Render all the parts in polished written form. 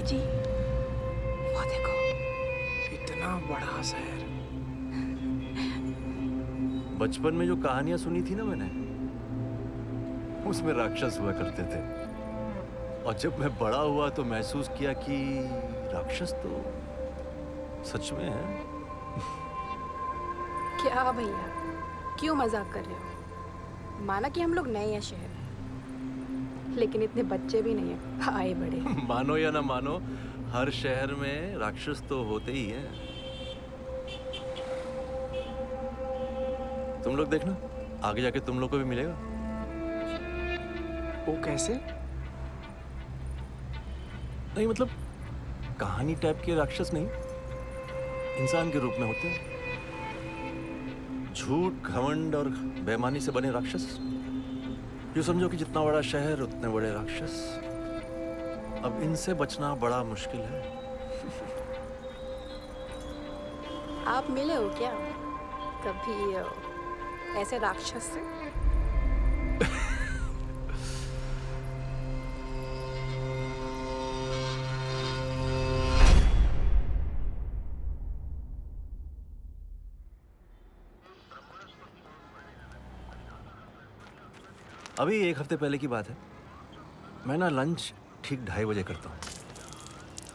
जी, वो देखो, इतना बड़ा शहर। बचपन में जो कहानियां सुनी थी ना मैंने, उसमें राक्षस हुआ करते थे। और जब मैं बड़ा हुआ तो महसूस किया कि राक्षस तो सच में है। क्या भैया, क्यों मजाक कर रहे हो? माना कि हम लोग नए हैं शहर में, लेकिन इतने बच्चे भी नहीं है आए बड़े। मानो या ना मानो, हर शहर में राक्षस तो होते ही हैं। तुम लोग देखना, आगे जाके तुम लोग को भी मिलेगा। वो कैसे? नहीं मतलब कहानी टाइप के राक्षस नहीं, इंसान के रूप में होते हैं। झूठ, घमंड और बेईमानी से बने राक्षस। यूं समझो कि जितना बड़ा शहर उतने बड़े राक्षस। अब इनसे बचना बड़ा मुश्किल है। आप मिले हो क्या कभी ऐसे राक्षस से? अभी एक हफ्ते पहले की बात है। मैं ना लंच ठीक 2:30 बजे करता हूँ।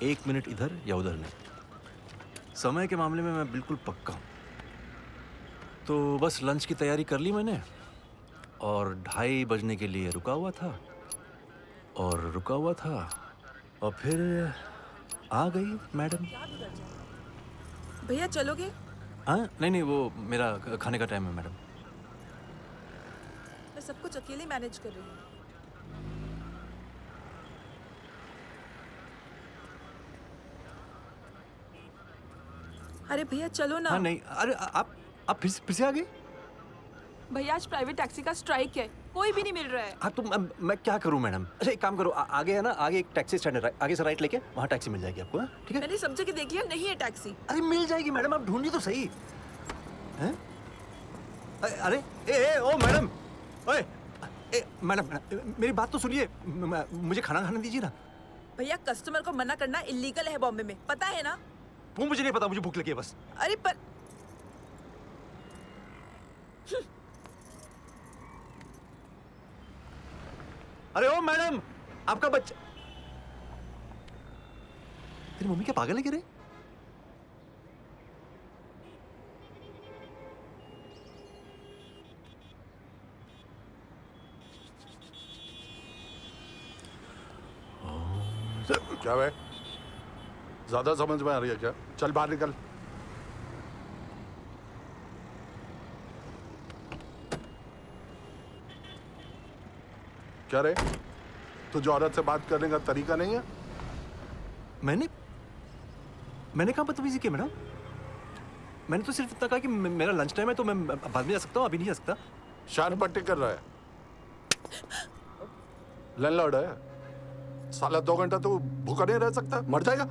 1 मिनट इधर या उधर नहीं। समय के मामले में मैं बिल्कुल पक्का हूँ। तो बस लंच की तैयारी कर ली मैंने और 2:30 बजने के लिए रुका हुआ था और फिर आ गई मैडम। भैया चलोगे? हाँ नहीं, वो मेरा खाने का टाइम है मैडम। मैं सब कुछ अकेले मैनेज कर रही हूँ। अरे भैया चलो ना। हाँ नहीं, अरे आप फिर से आ गए? भैया आज प्राइवेट टैक्सी का स्ट्राइक है, कोई भी नहीं मिल रहा है। हाँ तो मैं क्या करूँ मैडम? अच्छा एक काम करो, आगे है ना, आगे एक टैक्सी स्टैंड है, आगे से राइट लेके वहाँ टैक्सी मिल जाएगी आपको। हाँ ठीक है। मैंने सब जगह देख लिया, नहीं है टैक्सी। अरे मिल जाएगी मैडम, आप ढूंढिए तो सही। हैं? अरे ए ओ मैडम, ओए मैडम मेरी बात तो सुनिए, मुझे खाना खाने दीजिए ना। भैया कस्टमर को मना करना इलीगल है बॉम्बे में, पता है ना? वो मुझे नहीं पता, मुझे भूख लगी है बस। अरे पर अरे ओ मैडम, आपका बच्चा। तेरी मम्मी क्या पागल है क्या रे? क्या है? ज्यादा समझ में आ रही है क्या? चल बाहर निकल। क्या रे? तुझे औरत से बात करने का तरीका नहीं है? मैंने कहाँ बदतमीजी की मैडम? मैंने तो सिर्फ इतना कहा कि मेरा लंच टाइम है तो मैं बाद में जा सकता हूँ, अभी नहीं जा सकता। शान पट्टी कर रहा है। लैंडलॉर्ड है साला। 2 घंटा तो भूखा नहीं रह सकता, मर जाएगा।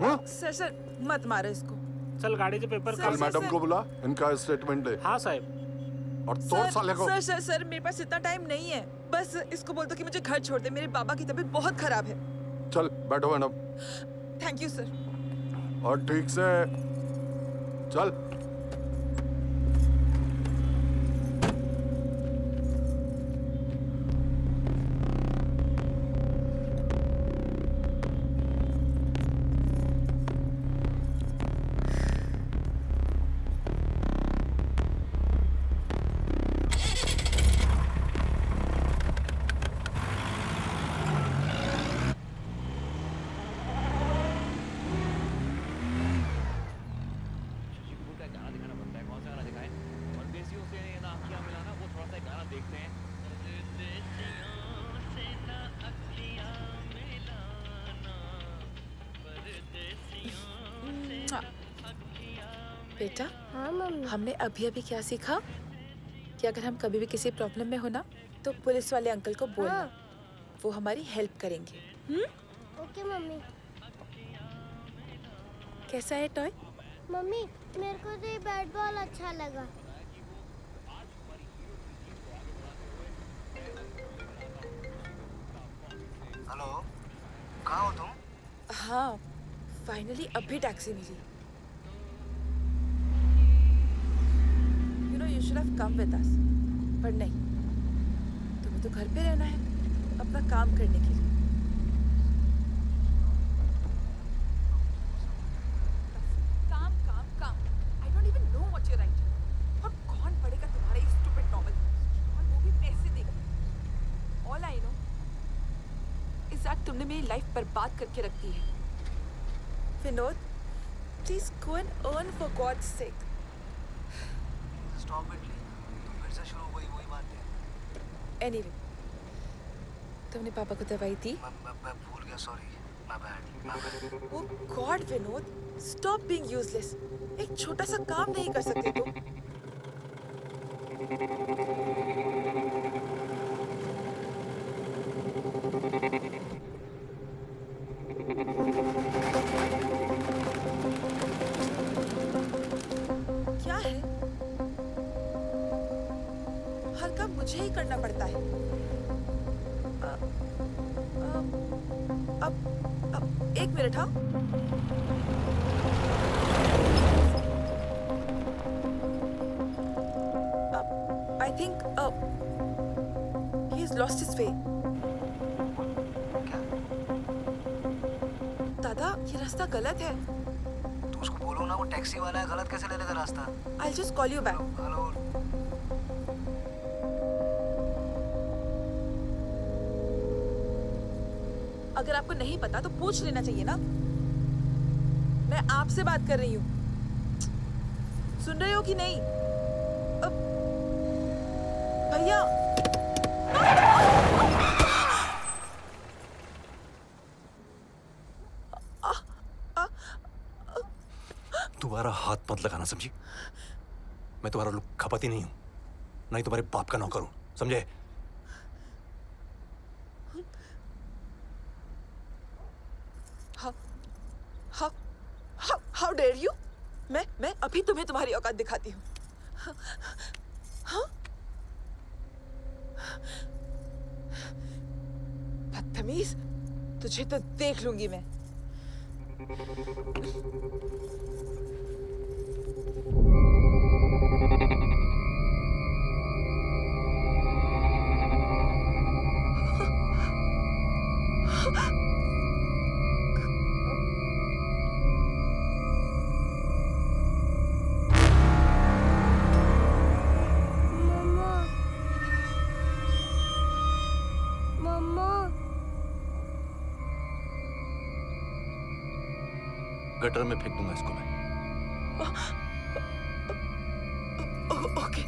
हाँ? सर मत मारो इसको। चल गाड़ी के पेपर सर, कल सर, मैडम सर। को बुला, इनका स्टेटमेंट दे। हाँ साहब। और तोड़ साले को। सर मेरे पास इतना टाइम नहीं है। बस इसको बोल दो कि मुझे घर छोड़ दे, मेरे बाबा की तबीयत बहुत खराब है। चल बैठो मैडम। Thank you sir. और ठीक से चल। बेटा, हाँ मम्मी। हमने अभी अभी क्या सीखा कि अगर हम कभी भी किसी प्रॉब्लम में हो ना, तो पुलिस वाले अंकल को बोलना। हाँ। वो हमारी हेल्प करेंगे। Okay mummy. कैसा है टॉय? मम्मी मेरे को तो ये बैट बॉल अच्छा लगा। हेलो, कहाँ हो तुम? हाँ, फाइनली अब भी टैक्सी मिली। You should have come with us, पर नहीं, तुम्हें तो घर पे रहना है अपना काम करने के लिए। काम काम काम। I don't even know what you're writing. और कौन पढ़ेगा तुम्हारा ये stupid novel? और वो भी पैसे देके। All I know is that तुमने मेरी लाइफ बर्बाद करके रख दी है। Vinod, please go and earn for God's sake. Stop it Lee, तुम फिर से शुरू वही बात है। Anyway, तुमने पापा को दवाई दी? मैं भूल गया, sorry, my bad. Oh God, Vinod, stop being useless. एक छोटा सा काम नहीं कर सकते तुम? क्या है? हर काम मुझे ही करना पड़ता है। अब एक मिनट, हाँ? I think he has lost his way. क्या? दादा, ये रास्ता गलत है। तो उसको बोलो ना, वो टैक्सी वाला है, गलत कैसे ले लेगा रास्ता? I'll just call you back. Hello. अगर आपको नहीं पता तो पूछ लेना चाहिए ना। मैं आपसे बात कर रही हूँ, सुन रहे हो कि नहीं? अब भैया, दोबारा हाथ मत लगाना, समझी? मैं तुम्हारा लोग खपती नहीं हूं, ना ही तुम्हारे बाप का नौकर हूं, समझे? How dare you? मैं अभी तुम्हें तुम्हारी औकात दिखाती हूँ। हाँ? बदतमीज, तुझे तो देख लूंगी मैं। गटर में फेंक दूंगा इसको मैं। ओके।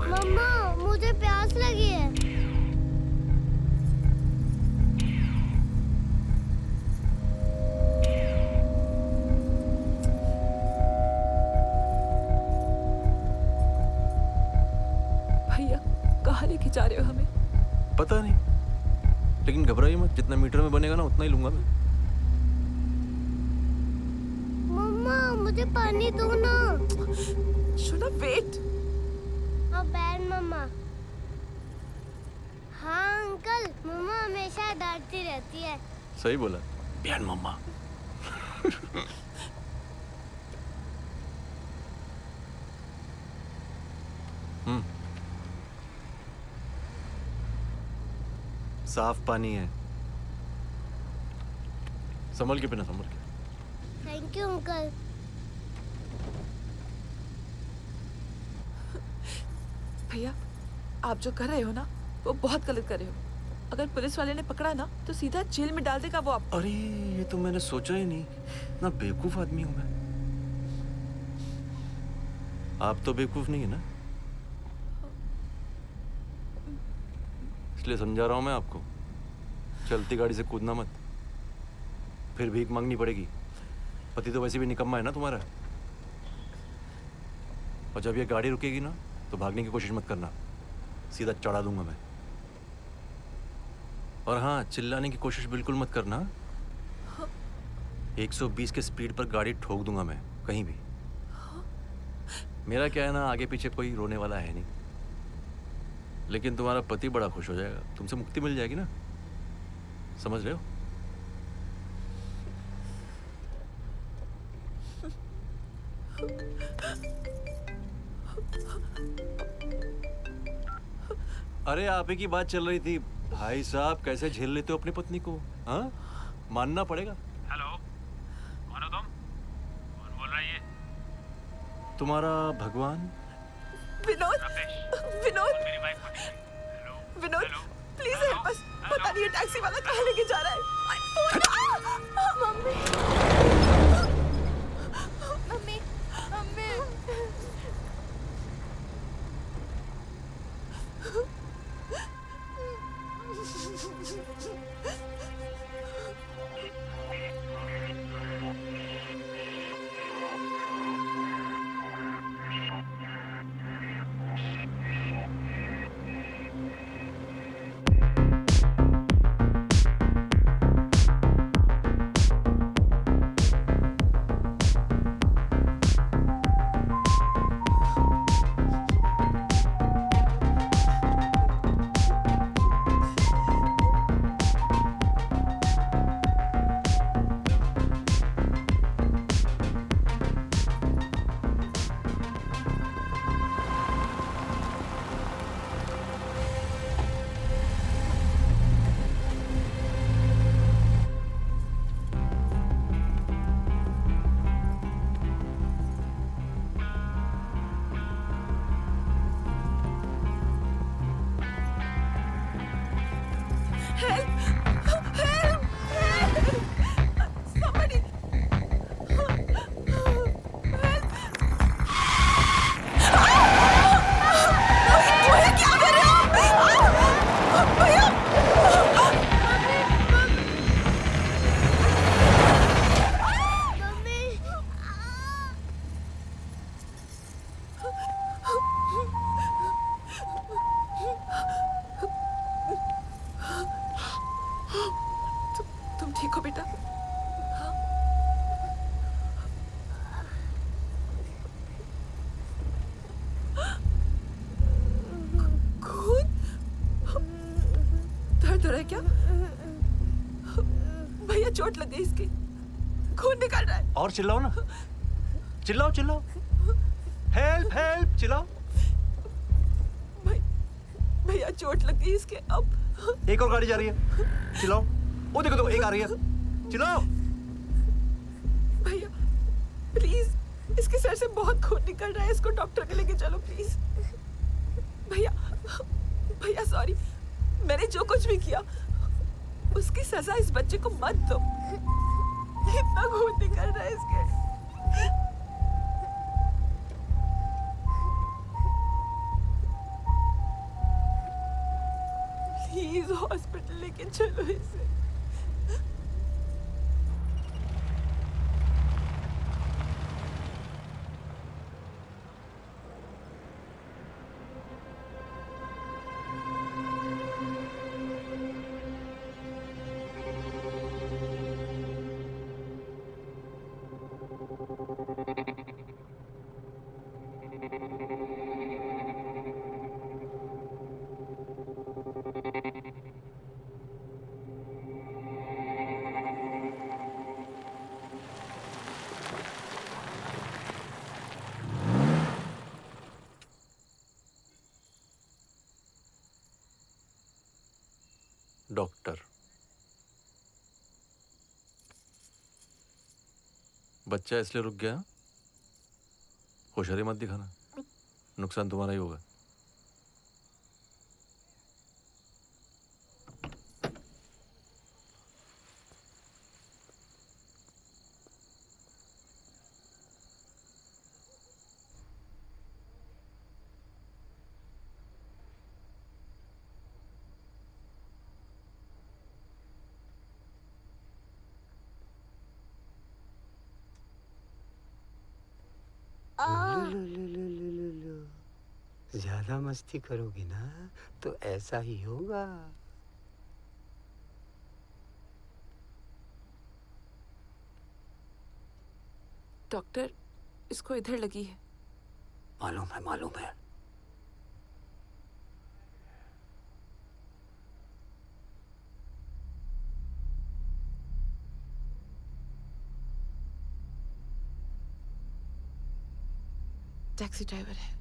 मम्मा, मुझे प्यास लगी है। भैया, कहाँ लेके जा रहे हो हमें? पता नहीं, लेकिन घबराइए मत, जितना मीटर में बनेगा ना उतना ही लूंगा मैं। मम्मा, मुझे पानी दो ना। Should I wait? हाँ, बैठ मम्मा। हाँ अंकल, मम्मा हमेशा डांटती रहती है। सही बोला, बयान मम्मा। साफ पानी है, संभल के पीना, संभल के। Thank you uncle. भैया आप जो कर रहे हो ना वो बहुत गलत कर रहे हो। अगर पुलिस वाले ने पकड़ा ना तो सीधा जेल में डाल देगा वो आप। अरे ये तो मैंने सोचा ही नहीं, ना बेवकूफ आदमी हूं मैं। आप तो बेवकूफ नहीं है ना, इसलिए समझा रहा हूं मैं आपको। चलती गाड़ी से कूदना मत, फिर भीख मांगनी पड़ेगी। पति तो वैसे भी निकम्मा है ना तुम्हारा। और जब ये गाड़ी रुकेगी ना तो भागने की कोशिश मत करना, सीधा चढ़ा दूंगा मैं। और हाँ, चिल्लाने की कोशिश बिल्कुल मत करना। 120 के स्पीड पर गाड़ी ठोक दूंगा मैं कहीं भी। मेरा क्या है ना, आगे पीछे कोई रोने वाला है नहीं। लेकिन तुम्हारा पति बड़ा खुश हो जाएगा, तुमसे मुक्ति मिल जाएगी ना, समझ रहे हो? अरे आप ही की बात चल रही थी। भाई साहब कैसे झेल लेते हो अपनी पत्नी को, हाँ? मानना पड़ेगा। हेलो, कौन हो तुम? कौन बोल रहा है ये? तुम्हारा भगवान। विनोद, विनोद, मेरी वाइफ को देखिए। Hello, Vinod, hello, please hello, help us. Hello. पता नहीं ये टैक्सी वाला कहाँ लेके जा रहा है। Mummy mummy mummy Somebody. भैया क्या कर रहे हो? भैया मम्मी तुम ठीक हो बेटा? खून? दर्द हो रहा है क्या? भैया चोट लग गई इसकी, खून निकल रहा है। और चिल्लाओ ना, चिल्लाओ चिल्लाओ, हेल्प हेल्प चिल्लाओ। भैया चोट लग गई इसके अब। एक और गाड़ी जा रही है, चिल्लाओ। वो देखो एक आ रही है, चिल्लाओ। भैया प्लीज, इसके सर से बहुत खून निकल रहा है, इसको डॉक्टर के लेके चलो प्लीज। भैया भैया सॉरी, मैंने जो कुछ भी किया उसकी सजा इस बच्चे को मत दो। इतना खून निकल रहा है इसके। प्लीज हॉस्पिटल लेके चलो इसे। डॉक्टर बच्चा इसलिए रुक गया, होशियारी मत दिखाना, नुकसान तुम्हारा ही होगा। ज्यादा मस्ती करोगी ना तो ऐसा ही होगा। डॉक्टर, इसको इधर लगी है। मालूम है, मालूम है। टैक्सी ड्राइवर है।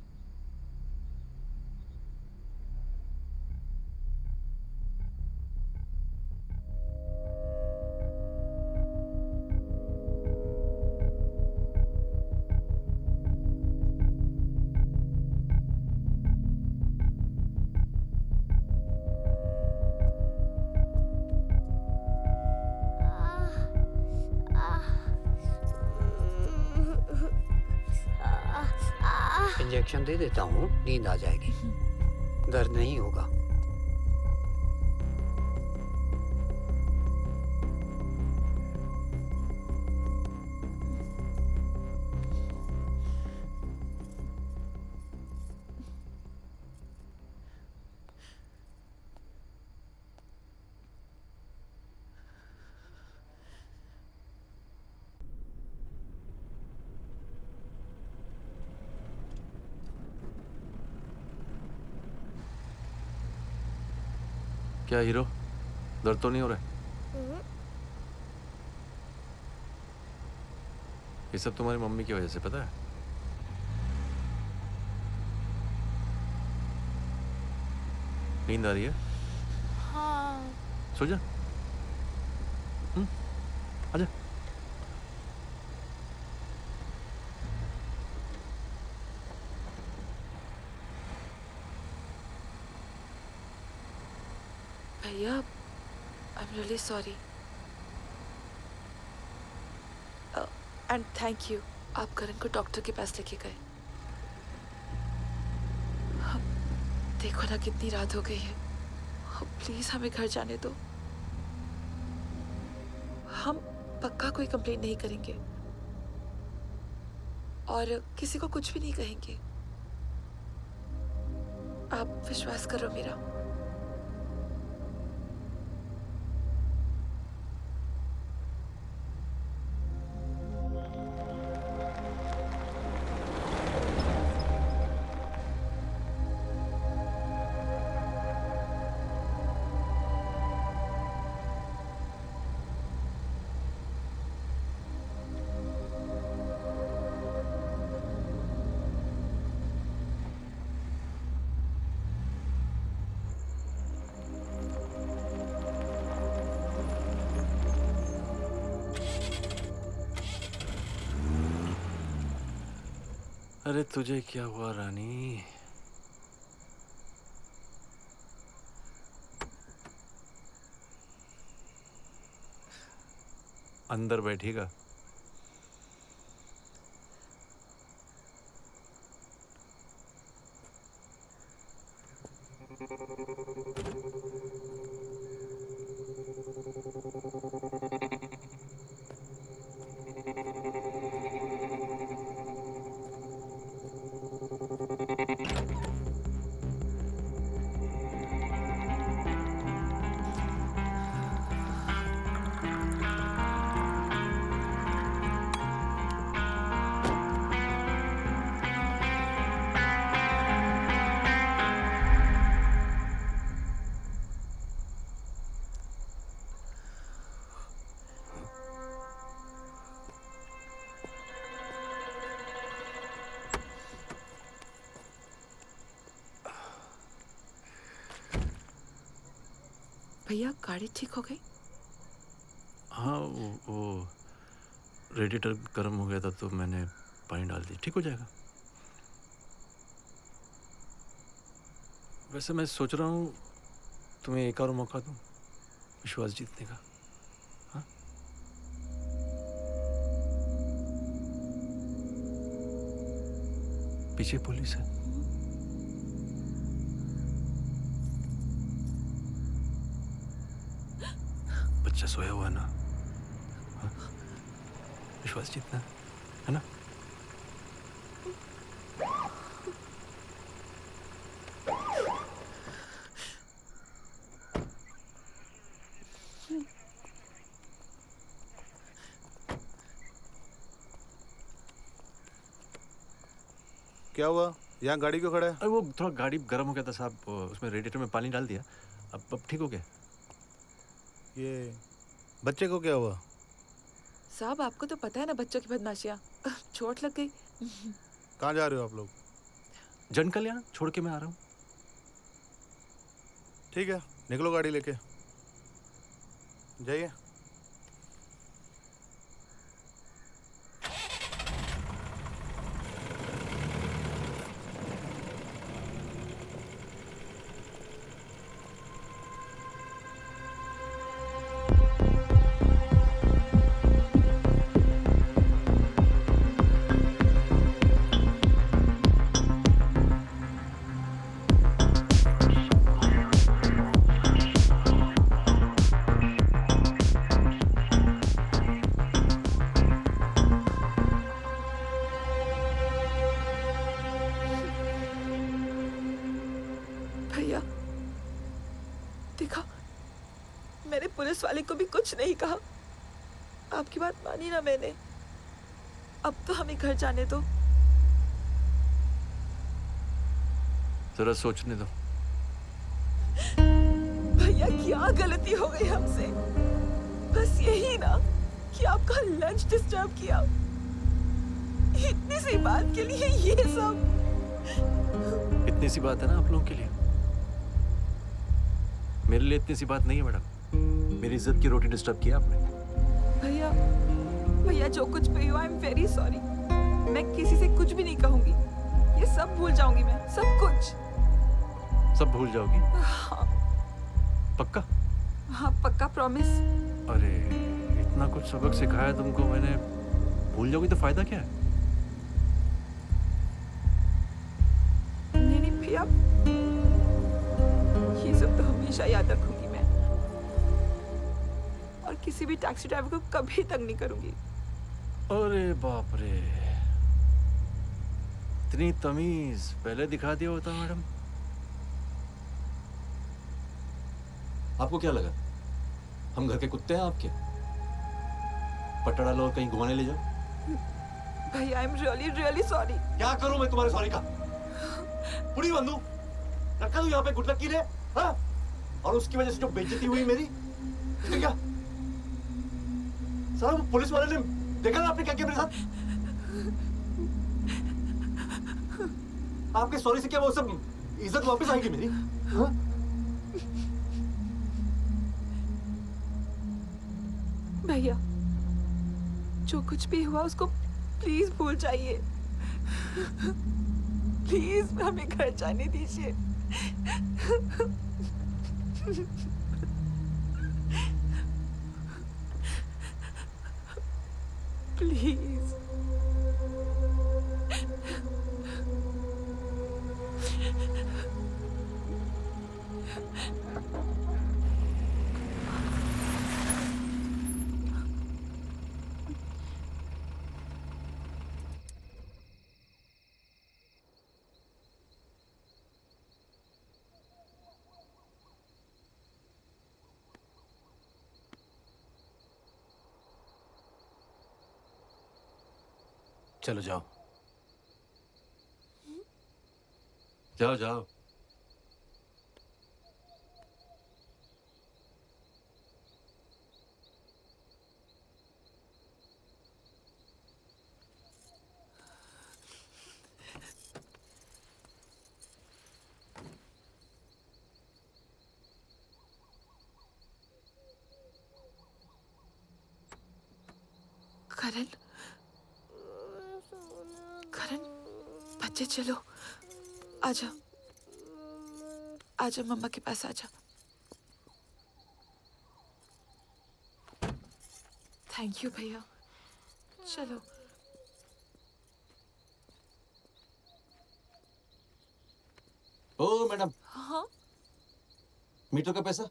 इंजेक्शन दे देता हूँ, नींद आ जाएगी, दर्द नहीं होगा। क्या हीरो, दर्द तो नहीं हो रहा है? ये सब तुम्हारी मम्मी की वजह से, पता है? नींद आ रही है? हाँ। सो जा। आजा। भैया, I am really sorry and thank you. आप करण को डॉक्टर के पास लेके गए। देखो ना कितनी रात हो गई है। प्लीज हमें घर जाने दो। हम पक्का कोई कंप्लेंट नहीं करेंगे और किसी को कुछ भी नहीं कहेंगे। आप विश्वास करो मेरा। अरे तुझे क्या हुआ रानी? अंदर बैठिएगा। भैया, गाड़ी ठीक हो गई? हाँ, वो रेडिएटर गर्म हो गया था तो मैंने पानी डाल दी, ठीक हो जाएगा। वैसे मैं सोच रहा हूँ तुम्हें एक और मौका दूँ विश्वास जीतने का। हाँ? पीछे पुलिस है। बच्चा सोया हुआ है ना। हाँ? विश्वास जीतना है ना। क्या हुआ? यहाँ गाड़ी क्यों खड़ा है? अरे वो थोड़ा गाड़ी गर्म हो गया था साहब, उसमें रेडिएटर में पानी डाल दिया। अब ठीक हो गया। ये बच्चे को क्या हुआ? साहब आपको तो पता है ना बच्चों की बदमाशियाँ। चोट लग गई। कहाँ जा रहे हो आप लोग? जन कल्याण छोड़ के मैं आ रहा हूँ। ठीक है, निकलो गाड़ी लेके जाइए। भैया देखा, मैंने पुलिस वाले को भी कुछ नहीं कहा। आपकी बात मानी ना मैंने। अब तो हमें घर जाने दो। जरा सोचने दो। भैया क्या गलती हो गई हमसे? बस यही ना कि आपका लंच डिस्टर्ब किया। इतनी सी बात के लिए ये सब। इतनी सी बात है ना आप लोगों के लिए। मेरे लिए इतनी सी बात नहीं है मैडम। मेरी इज्जत की रोटी डिस्टर्ब किया आपने। भैया भैया जो कुछ भी हुआ, आई एम वेरी सॉरी। मैं किसी से कुछ भी नहीं कहूंगी। ये सब भूल जाऊंगी मैं, सब कुछ। सब भूल जाओगी? हाँ पक्का? हाँ पक्का, प्रॉमिस। अरे इतना कुछ सबक सिखाया तुमको मैंने, भूल जाओगी तो फायदा क्या है? नहीं नहीं भैया, ये सब तो हमेशा याद रखूंगी मैं। और किसी भी टैक्सी ड्राइवर को कभी तंग नहीं करूंगी। अरे बाप रे, इतनी तमीज पहले दिखा दिया होता मैडम। आपको क्या लगा हम घर के कुत्ते हैं आपके? पट्टा डालो और कहीं घुमाने ले जाओ। भैया I am really really sorry. क्या करूं मैं तुम्हारे सॉरी का? पूरी बंदू रखा तू यहाँ पे गुटलक की ने, हाँ? और उसकी वजह से जो बेइज्जती हुई मेरी, इसका क्या? सारा वो पुलिस वाले ने देखा ना आपने क्या किया मेरे साथ? आपके सॉरी से क्या वो सब इज्जत वापस आएगी मेरी? हाँ? भैया जो कुछ भी हुआ उसको प्लीज भूल जाइए। प्लीज हमें घर जाने दीजिए। प्लीज। चलो जाओ जाओ जाओ। करण बच्चे चलो, आजा आजा, मम्मा के पास आजा। थैंक यू भैया, चलो। ओ मैडम, हाँ मीटर का पैसा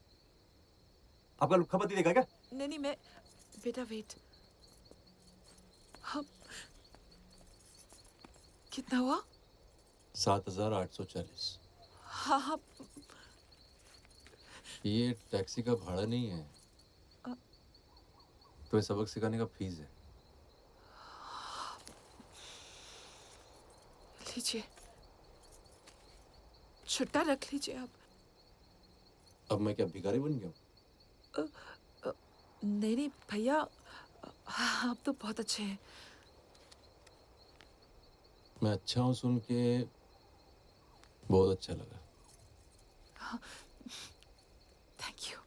आपका लुक्खापति देगा क्या? नहीं, मैं बेटा वेट। हाँ कितना हुआ? 7,840। हाँ, ये टैक्सी का भाड़ा नहीं है, तो ये सबक सिखाने का फीस है। लीजिए, छुट्टा रख लीजिए आप। अब मैं क्या भिखारी बन गया हूँ? नहीं भैया, आप तो बहुत अच्छे हैं। मैं अच्छा हूँ सुन के बहुत अच्छा लगा। Thank you.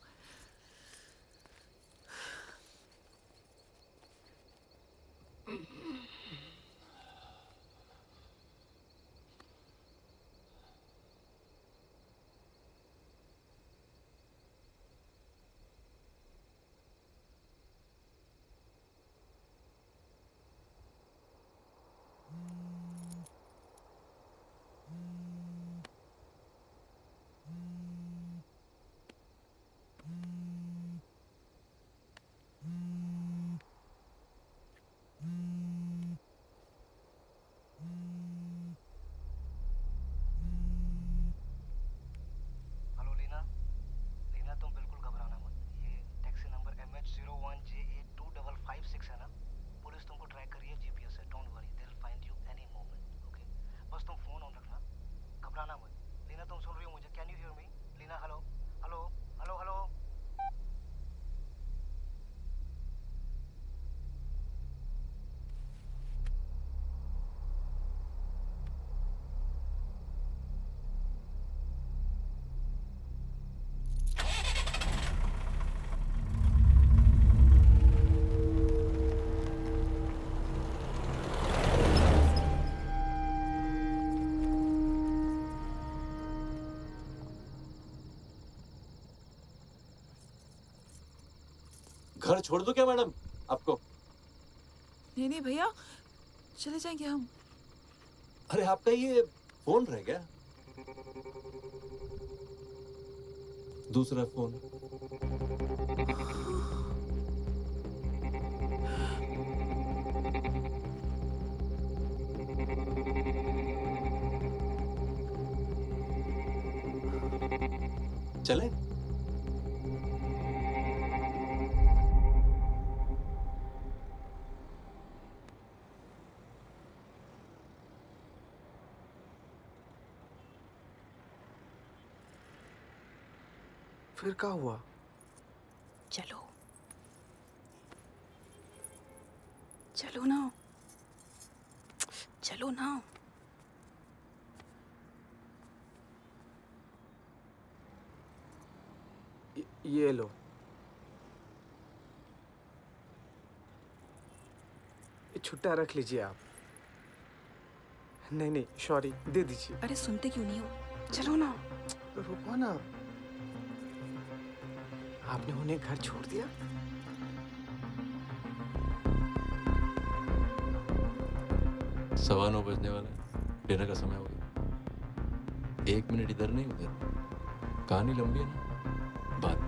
Hello Leena, Leena तुम बिल्कुल घबराना मत। ये टैक्सी नंबर MH01JA2556 है ना? पुलिस तुमको ट्रैक कर रही है जीपीएस से। Don't worry, they will find you any moment. Okay, बस तुम फोन ऑन रखना, घबराना मत। लीना तुम सुन रही हो मुझे? Can you hear me? Leena hello hello hello hello. घर छोड़ दो क्या मैडम आपको? नहीं भैया, चले जाएंगे हम। अरे आपका ये फोन रह गया, दूसरा फोन। चले? फिर क्या हुआ? चलो चलो ना, चलो ना। ये लो, ये छुट्टा रख लीजिए आप। नहीं सॉरी, दे दीजिए। अरे सुनते क्यों नहीं हो? चलो ना। रुको ना, आपने उन्हें घर छोड़ दिया? 9:15 बजने वाला है, डिनर का समय हो गया। 1 मिनट इधर नहीं उधर, कहानी लंबी है ना, बात